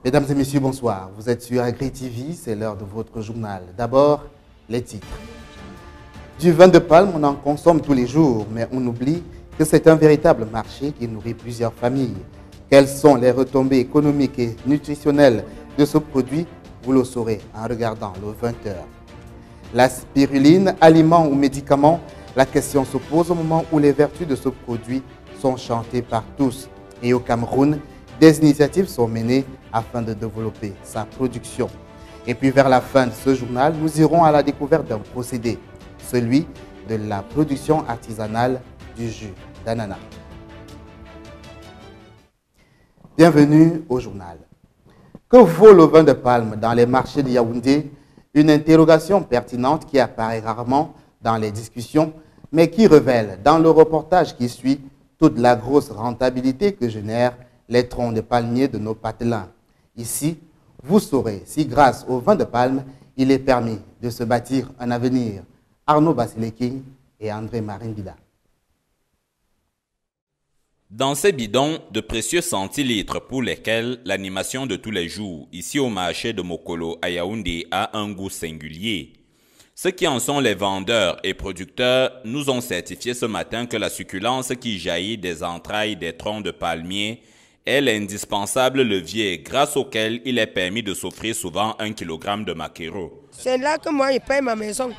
Mesdames et messieurs, bonsoir. Vous êtes sur Agri TV, c'est l'heure de votre journal. D'abord, les titres. Du vin de palme, on en consomme tous les jours, mais on oublie que c'est un véritable marché qui nourrit plusieurs familles. Quelles sont les retombées économiques et nutritionnelles de ce produit? Vous le saurez en regardant le 20h. La spiruline, aliment ou médicament? La question se pose au moment où les vertus de ce produit sont chantées par tous. Et au Cameroun, des initiatives sont menées afin de développer sa production. Et puis vers la fin de ce journal, nous irons à la découverte d'un procédé, celui de la production artisanale du jus d'ananas. Bienvenue au journal. Que vaut le vin de palme dans les marchés de Yaoundé? Une interrogation pertinente qui apparaît rarement dans les discussions, mais qui révèle dans le reportage qui suit toute la grosse rentabilité que génèrent les troncs de palmiers de nos patelins. Ici, vous saurez si grâce au vin de palme, il est permis de se bâtir un avenir. Arnaud Basileking et André Marinbida. Dans ces bidons de précieux centilitres pour lesquels l'animation de tous les jours, ici au marché de Mokolo à Yaoundé, a un goût singulier. Ceux qui en sont les vendeurs et producteurs nous ont certifié ce matin que la succulence qui jaillit des entrailles des troncs de palmier est l'indispensable levier grâce auquel il est permis de s'offrir souvent 1 kg de maquereau. C'est là que moi je paye ma maison.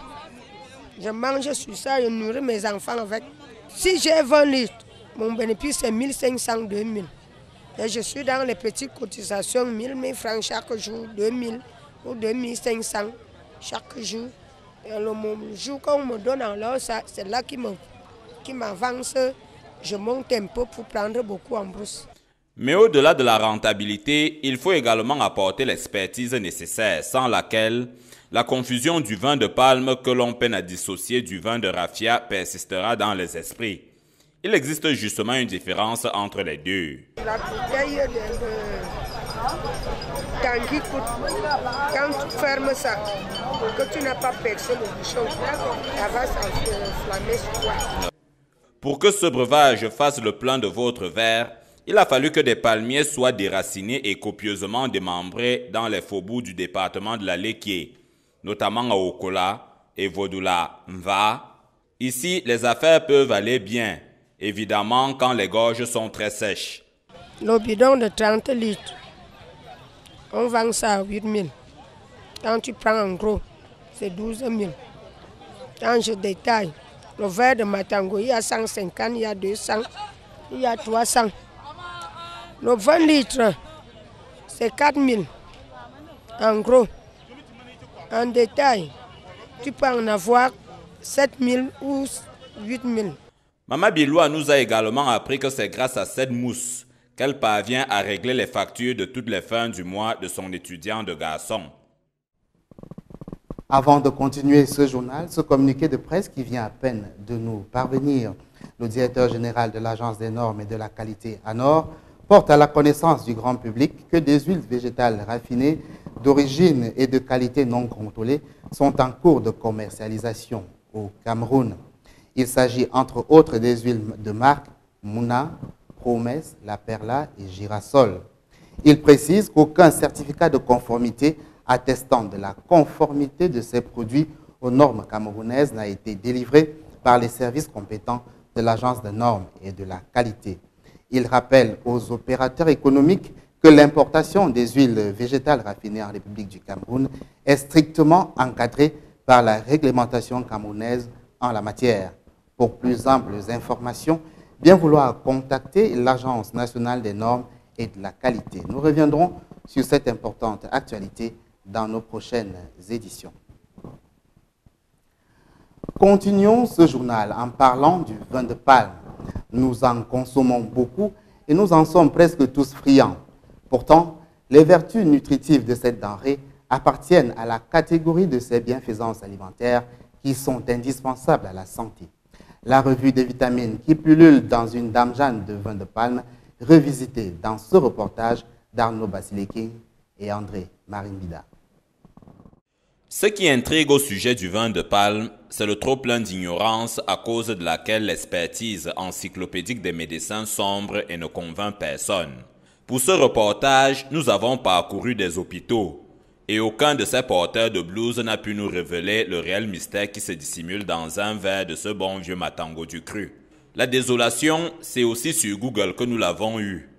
Je mange sur ça, je nourris mes enfants avec. Si j'ai 20 litres, mon bénéfice c'est 1500, 2000. Et je suis dans les petites cotisations, 1000 francs chaque jour, 2000 ou 2500 chaque jour. Et le jour qu'on me donne en l'or, c'est là qui m'avance. Je monte un peu pour prendre beaucoup en brousse. Mais au-delà de la rentabilité, il faut également apporter l'expertise nécessaire, sans laquelle la confusion du vin de palme que l'on peine à dissocier du vin de raffia persistera dans les esprits. Il existe justement une différence entre les deux. La bouteille de tanguy coûte, quand tu fermes ça, que tu n'as pas percé le bouchon, ça va s'enflammer sur toi. Pour que ce breuvage fasse le plein de votre verre, il a fallu que des palmiers soient déracinés et copieusement démembrés dans les faubourgs du département de la Léquié, notamment à Okola et Vodula Mva. Ici, les affaires peuvent aller bien, évidemment quand les gorges sont très sèches. Le bidon de 30 litres, on vend ça à 8 000. Quand tu prends en gros, c'est 12 000. Quand je détaille, le verre de Matango, il y a 150, il y a 200, il y a 300. Le 20 litres, c'est 4 000. En gros, en détail, tu peux en avoir 7 000 ou 8 000. Maman Biloua nous a également appris que c'est grâce à cette mousse qu'elle parvient à régler les factures de toutes les fins du mois de son étudiant de garçon. Avant de continuer ce journal, ce communiqué de presse qui vient à peine de nous parvenir, le directeur général de l'Agence des normes et de la qualité ANOR porte à la connaissance du grand public que des huiles végétales raffinées d'origine et de qualité non contrôlée sont en cours de commercialisation au Cameroun. Il s'agit entre autres des huiles de marque Mouna, Promesse, La Perla et Girasol. Il précise qu'aucun certificat de conformité attestant de la conformité de ces produits aux normes camerounaises n'a été délivré par les services compétents de l'Agence des normes et de la qualité. Il rappelle aux opérateurs économiques que l'importation des huiles végétales raffinées en République du Cameroun est strictement encadrée par la réglementation camerounaise en la matière. Pour plus amples informations, bien vouloir contacter l'Agence nationale des normes et de la qualité. Nous reviendrons sur cette importante actualité dans nos prochaines éditions. Continuons ce journal en parlant du vin de palme. Nous en consommons beaucoup et nous en sommes presque tous friands. Pourtant, les vertus nutritives de cette denrée appartiennent à la catégorie de ces bienfaisances alimentaires qui sont indispensables à la santé. La revue des vitamines qui pullule dans une dame Jeanne de vin de palme, revisitée dans ce reportage d'Arnaud Basileking et André Marinbida. Ce qui intrigue au sujet du vin de palme, c'est le trop-plein d'ignorance à cause de laquelle l'expertise encyclopédique des médecins sombre et ne convainc personne. Pour ce reportage, nous avons parcouru des hôpitaux et aucun de ces porteurs de blues n'a pu nous révéler le réel mystère qui se dissimule dans un verre de ce bon vieux matango du cru. La désolation, c'est aussi sur Google que nous l'avons eu.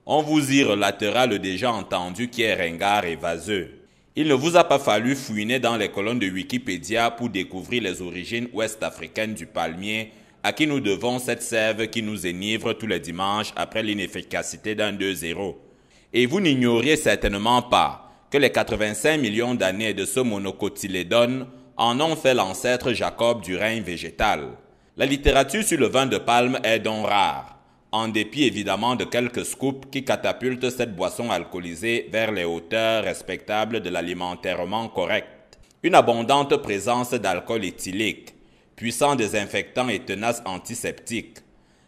On vous y relatera le déjà entendu qui est ringard et vaseux. Il ne vous a pas fallu fouiner dans les colonnes de Wikipédia pour découvrir les origines ouest-africaines du palmier à qui nous devons cette sève qui nous enivre tous les dimanches après l'inefficacité d'un 2-0. Et vous n'ignorez certainement pas que les 85 millions d'années de ce monocotylédone en ont fait l'ancêtre Jacob du règne végétal. La littérature sur le vin de palme est donc rare, en dépit évidemment de quelques scoops qui catapultent cette boisson alcoolisée vers les hauteurs respectables de l'alimentairement correct. Une abondante présence d'alcool éthylique, puissant désinfectant et tenace antiseptique.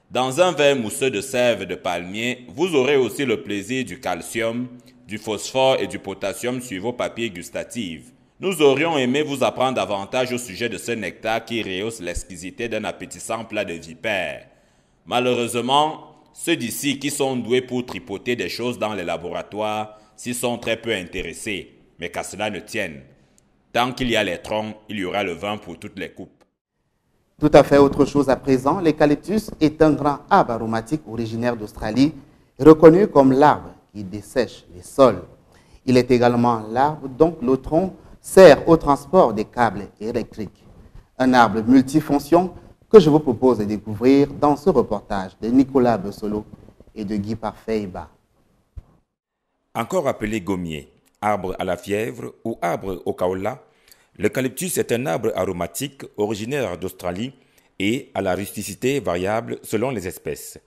Dans un verre mousseux de sève de palmier, vous aurez aussi le plaisir du calcium, du phosphore et du potassium sur vos papilles gustatives. Nous aurions aimé vous apprendre davantage au sujet de ce nectar qui rehausse l'exquisité d'un appétissant plat de vipère. Malheureusement, ceux d'ici qui sont doués pour tripoter des choses dans les laboratoires s'y sont très peu intéressés, mais qu'à cela ne tienne. Tant qu'il y a les troncs, il y aura le vin pour toutes les coupes. Tout à fait autre chose à présent, l'eucalyptus est un grand arbre aromatique originaire d'Australie, reconnu comme l'arbre qui dessèche les sols. Il est également l'arbre dont le tronc sert au transport des câbles électriques. Un arbre multifonction que je vous propose de découvrir dans ce reportage de Nicolas Bessolo et de Guy Parfait-Iba. Encore appelé gommier, arbre à la fièvre ou arbre au kaola, l'eucalyptus est un arbre aromatique originaire d'Australie et à la rusticité variable selon les espèces.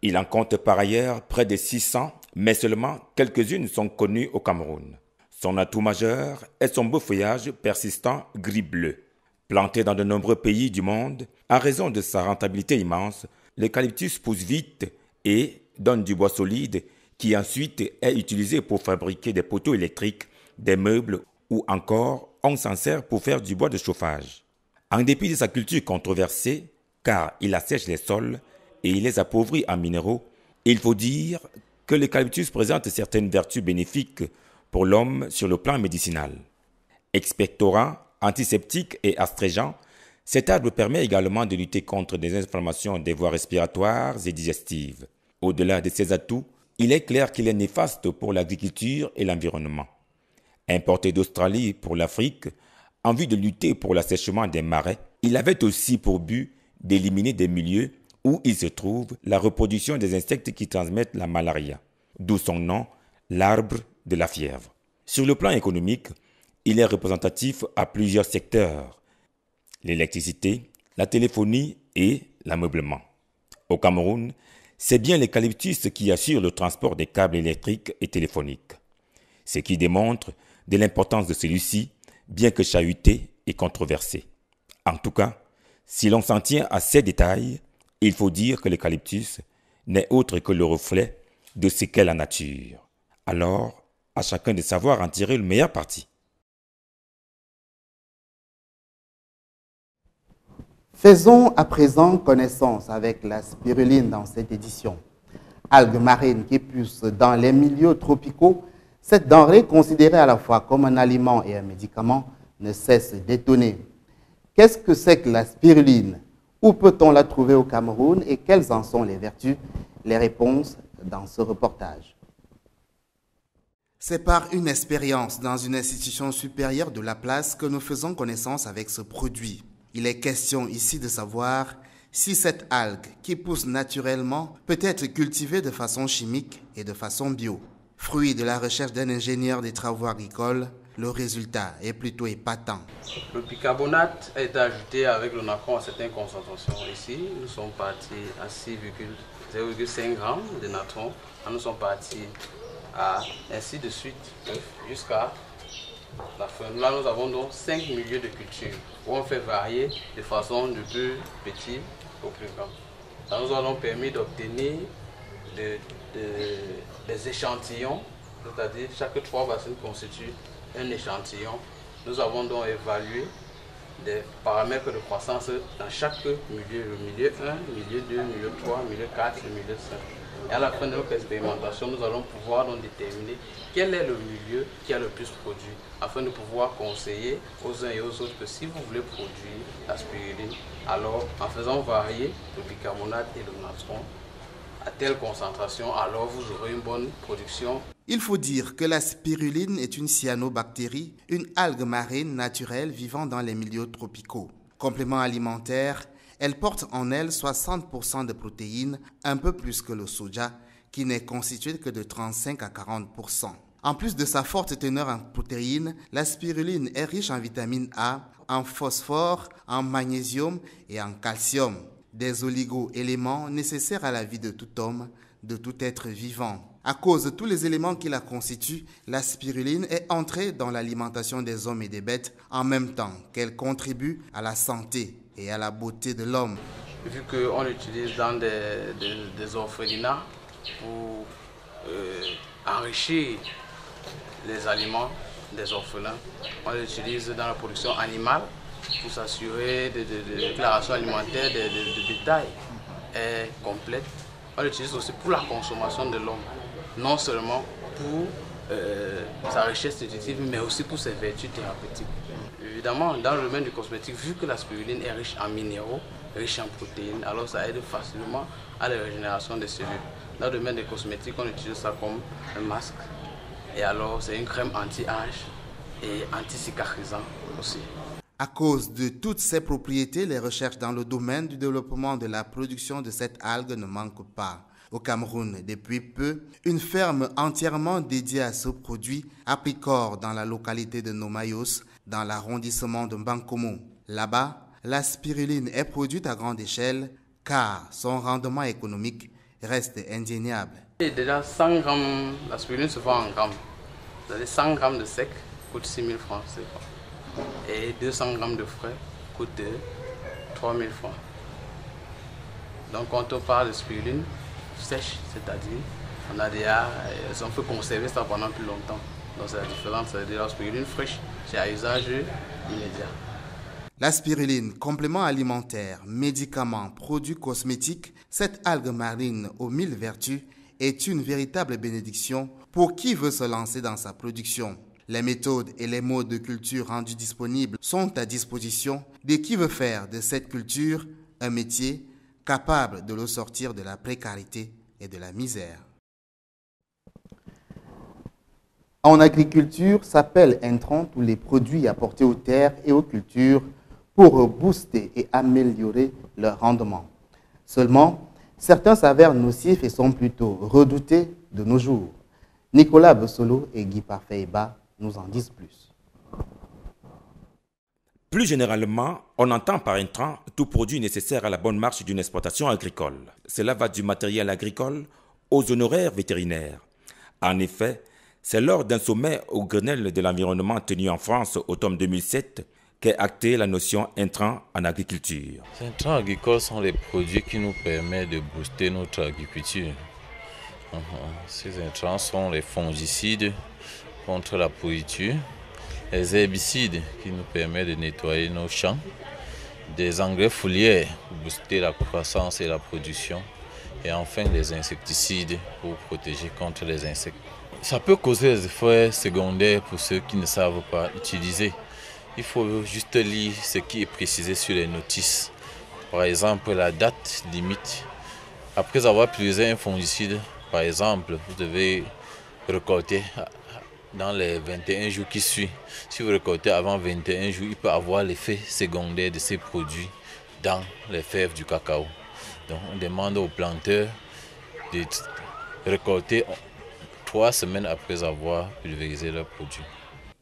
Il en compte par ailleurs près de 600, mais seulement quelques-unes sont connues au Cameroun. Son atout majeur est son beau feuillage persistant gris-bleu. Planté dans de nombreux pays du monde, à raison de sa rentabilité immense, l'eucalyptus pousse vite et donne du bois solide qui ensuite est utilisé pour fabriquer des poteaux électriques, des meubles ou encore on s'en sert pour faire du bois de chauffage. En dépit de sa culture controversée, car il assèche les sols et il les appauvrit en minéraux, il faut dire que l'eucalyptus présente certaines vertus bénéfiques pour l'homme sur le plan médicinal. Expectorant, antiseptique et astringent, cet arbre permet également de lutter contre des inflammations des voies respiratoires et digestives. Au-delà de ses atouts, il est clair qu'il est néfaste pour l'agriculture et l'environnement. Importé d'Australie pour l'Afrique, en vue de lutter pour l'assèchement des marais, il avait aussi pour but d'éliminer des milieux où il se trouve la reproduction des insectes qui transmettent la malaria, d'où son nom, l'arbre de la fièvre. Sur le plan économique, il est représentatif à plusieurs secteurs, l'électricité, la téléphonie et l'ameublement. Au Cameroun, c'est bien l'eucalyptus qui assure le transport des câbles électriques et téléphoniques, ce qui démontre de l'importance de celui-ci, bien que chahuté et controversé. En tout cas, si l'on s'en tient à ces détails, il faut dire que l'eucalyptus n'est autre que le reflet de ce qu'est la nature. Alors, à chacun de savoir en tirer le meilleur parti. Faisons à présent connaissance avec la spiruline dans cette édition. Algue marine qui pousse dans les milieux tropicaux, cette denrée, considérée à la fois comme un aliment et un médicament, ne cesse d'étonner. Qu'est-ce que c'est que la spiruline? Où peut-on la trouver au Cameroun et quelles en sont les vertus? Les réponses dans ce reportage. C'est par une expérience dans une institution supérieure de la place que nous faisons connaissance avec ce produit. Il est question ici de savoir si cette algue qui pousse naturellement peut être cultivée de façon chimique et de façon bio. Fruit de la recherche d'un ingénieur des travaux agricoles, le résultat est plutôt épatant. Le bicarbonate a été ajouté avec le nacron à certaines concentrations. Ici, nous sommes partis à 6,0,5 g de natron. Nous sommes partis à ainsi de suite jusqu'à la fin. Là, nous avons donc 5 milieux de culture où on fait varier de façon du plus petit au plus grand. Ça nous a donc permis d'obtenir des échantillons, c'est-à-dire chaque 3 bassines constituent un échantillon. Nous avons donc évalué des paramètres de croissance dans chaque milieu, le milieu 1, milieu 2, milieu 3, milieu 4 et milieu 5. Et à la fin de notre expérimentation, nous allons pouvoir donc déterminer quel est le milieu qui a le plus produit, afin de pouvoir conseiller aux uns et aux autres que si vous voulez produire la spiruline, alors en faisant varier le bicarbonate et le natron à telle concentration, alors vous aurez une bonne production. Il faut dire que la spiruline est une cyanobactérie, une algue marine naturelle vivant dans les milieux tropicaux. Complément alimentaire, elle porte en elle 60% de protéines, un peu plus que le soja, qui n'est constitué que de 35 à 40%. En plus de sa forte teneur en protéines, la spiruline est riche en vitamine A, en phosphore, en magnésium et en calcium, des oligo-éléments nécessaires à la vie de tout homme, de tout être vivant. À cause de tous les éléments qui la constituent, la spiruline est entrée dans l'alimentation des hommes et des bêtes en même temps qu'elle contribue à la santé et à la beauté de l'homme. Vu qu'on l'utilise dans des orphelinats pour enrichir les aliments des orphelins, on l'utilise dans la production animale pour s'assurer de déclaration alimentaire de bétail est complète. On l'utilise aussi pour la consommation de l'homme, non seulement pour sa richesse nutritive, mais aussi pour ses vertus thérapeutiques. Évidemment, dans le domaine du cosmétique, vu que la spiruline est riche en minéraux, riche en protéines, alors ça aide facilement à la régénération des cellules. Dans le domaine des cosmétiques, on utilise ça comme un masque. Et alors, c'est une crème anti-âge et anti-cicatrisant aussi. À cause de toutes ces propriétés, les recherches dans le domaine du développement de la production de cette algue ne manquent pas. Au Cameroun, depuis peu, une ferme entièrement dédiée à ce produit a pris corps dans la localité de Nomayos, dans l'arrondissement de Bankomo. Là-bas, la spiruline est produite à grande échelle car son rendement économique reste indéniable. Et déjà 100 grammes, la spiruline se vend en grammes. Vous avez 100 grammes de sec coûte 6 000 francs CFA. Et 200 grammes de frais coûte 3 000 francs. Donc quand on parle de spiruline sèche, c'est-à-dire on peut conserver ça pendant plus longtemps. Donc c'est la différence, c'est-à-dire la spiruline fraîche, c'est à usage immédiat. La spiruline, complément alimentaire, médicament, produit cosmétique, cette algue marine aux 1000 vertus est une véritable bénédiction pour qui veut se lancer dans sa production. Les méthodes et les modes de culture rendus disponibles sont à disposition de qui veut faire de cette culture un métier capable de le sortir de la précarité et de la misère. En agriculture, s'appellent intrants tous les produits apportés aux terres et aux cultures pour booster et améliorer leur rendement. Seulement, certains s'avèrent nocifs et sont plutôt redoutés de nos jours. Nicolas Bessolo et Guy Parfait-Eba nous en disent plus. Plus généralement, on entend par intrant tout produit nécessaire à la bonne marche d'une exploitation agricole. Cela va du matériel agricole aux honoraires vétérinaires. En effet, c'est lors d'un sommet au Grenelle de l'environnement tenu en France au tome 2007 qu'est actée la notion intrant en agriculture. Les intrants agricoles sont les produits qui nous permettent de booster notre agriculture. Ces intrants sont les fongicides contre la pourriture, les herbicides qui nous permettent de nettoyer nos champs, des engrais foliaires pour booster la croissance et la production, et enfin les insecticides pour protéger contre les insectes. Ça peut causer des effets secondaires pour ceux qui ne savent pas utiliser. Il faut juste lire ce qui est précisé sur les notices. Par exemple, la date limite. Après avoir utilisé un fongicide, par exemple, vous devez récolter dans les 21 jours qui suivent. Si vous récoltez avant 21 jours, il peut avoir l'effet secondaire de ces produits dans les fèves du cacao. Donc on demande aux planteurs de récolter 3 semaines après avoir pulvérisé leurs produits.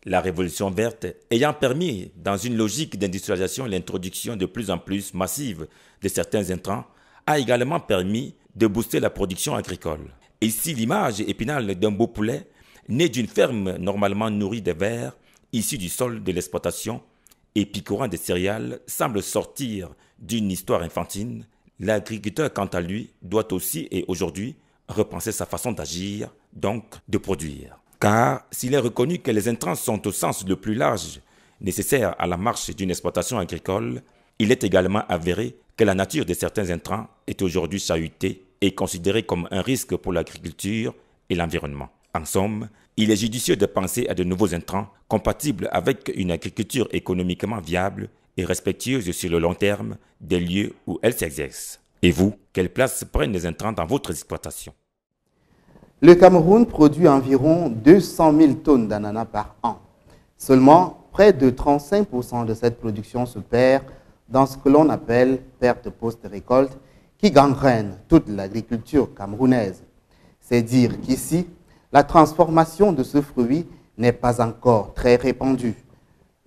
La révolution verte ayant permis, dans une logique d'industrialisation, l'introduction de plus en plus massive de certains intrants, a également permis de booster la production agricole. Ici, l'image épinale d'un beau poulet, né d'une ferme normalement nourrie de vers, issu du sol de l'exploitation et picorant des céréales, semble sortir d'une histoire infantile. L'agriculteur, quant à lui, doit aussi et aujourd'hui repenser sa façon d'agir, donc de produire. Car s'il est reconnu que les intrants sont au sens le plus large nécessaires à la marche d'une exploitation agricole, il est également avéré que la nature de certains intrants est aujourd'hui chahutée est considéré comme un risque pour l'agriculture et l'environnement. En somme, il est judicieux de penser à de nouveaux intrants compatibles avec une agriculture économiquement viable et respectueuse sur le long terme des lieux où elle s'exerce. Et vous, quelle place prennent les intrants dans votre exploitation? Le Cameroun produit environ 200 000 tonnes d'ananas par an. Seulement, près de 35% de cette production se perd dans ce que l'on appelle perte post-récolte, qui gangrène toute l'agriculture camerounaise. C'est dire qu'ici, la transformation de ce fruit n'est pas encore très répandue.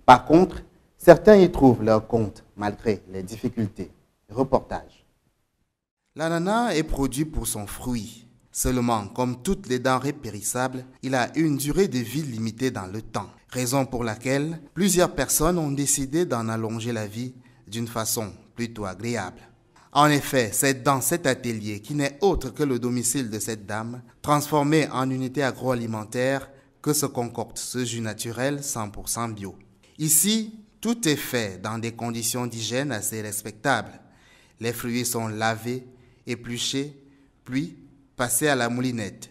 Par contre, certains y trouvent leur compte malgré les difficultés. Reportage. L'ananas est produit pour son fruit. Seulement, comme toutes les denrées périssables, il a une durée de vie limitée dans le temps. Raison pour laquelle plusieurs personnes ont décidé d'en allonger la vie d'une façon plutôt agréable. En effet, c'est dans cet atelier, qui n'est autre que le domicile de cette dame, transformé en unité agroalimentaire, que se concocte ce jus naturel 100% bio. Ici, tout est fait dans des conditions d'hygiène assez respectables. Les fruits sont lavés, épluchés, puis passés à la moulinette.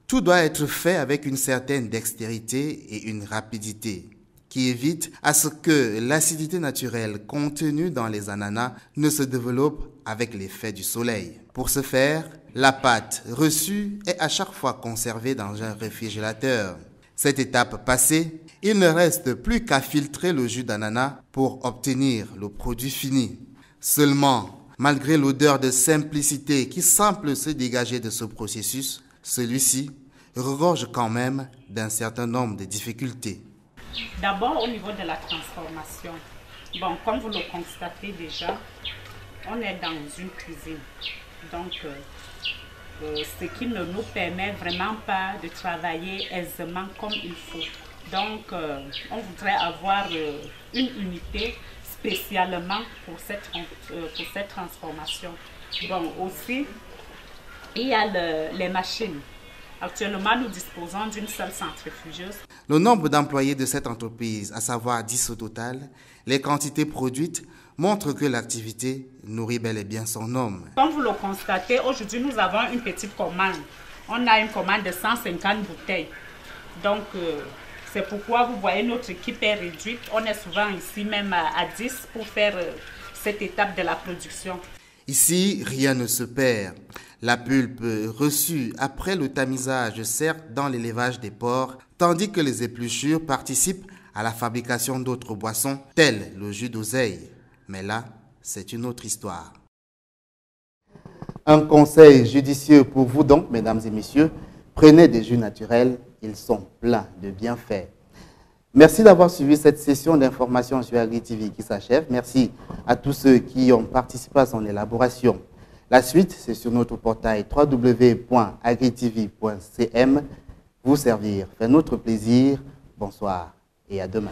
Tout doit être fait avec une certaine dextérité et une rapidité qui évite à ce que l'acidité naturelle contenue dans les ananas ne se développe avec l'effet du soleil. Pour ce faire, la pâte reçue est à chaque fois conservée dans un réfrigérateur. Cette étape passée, il ne reste plus qu'à filtrer le jus d'ananas pour obtenir le produit fini. Seulement, malgré l'odeur de simplicité qui semble se dégager de ce processus, celui-ci regorge quand même d'un certain nombre de difficultés. D'abord, au niveau de la transformation, bon, comme vous le constatez déjà, on est dans une cuisine. Donc, ce qui ne nous permet vraiment pas de travailler aisément comme il faut. Donc, on voudrait avoir une unité spécialement pour cette transformation. Bon, aussi, il y a les machines. Actuellement, nous disposons d'une seule centrifugeuse. Le nombre d'employés de cette entreprise, à savoir 10 au total, les quantités produites, montrent que l'activité nourrit bel et bien son homme. Comme vous le constatez, aujourd'hui, nous avons une petite commande. On a une commande de 150 bouteilles. Donc, c'est pourquoi vous voyez notre équipe est réduite. On est souvent ici même à 10 pour faire cette étape de la production. Ici, rien ne se perd. La pulpe reçue après le tamisage sert dans l'élevage des porcs, tandis que les épluchures participent à la fabrication d'autres boissons, telles le jus d'oseille. Mais là, c'est une autre histoire. Un conseil judicieux pour vous donc, mesdames et messieurs, prenez des jus naturels, ils sont pleins de bienfaits. Merci d'avoir suivi cette session d'information sur AgriTV qui s'achève. Merci à tous ceux qui ont participé à son élaboration. La suite, c'est sur notre portail www.agritv.cm. Vous servir fait notre plaisir. Bonsoir et à demain.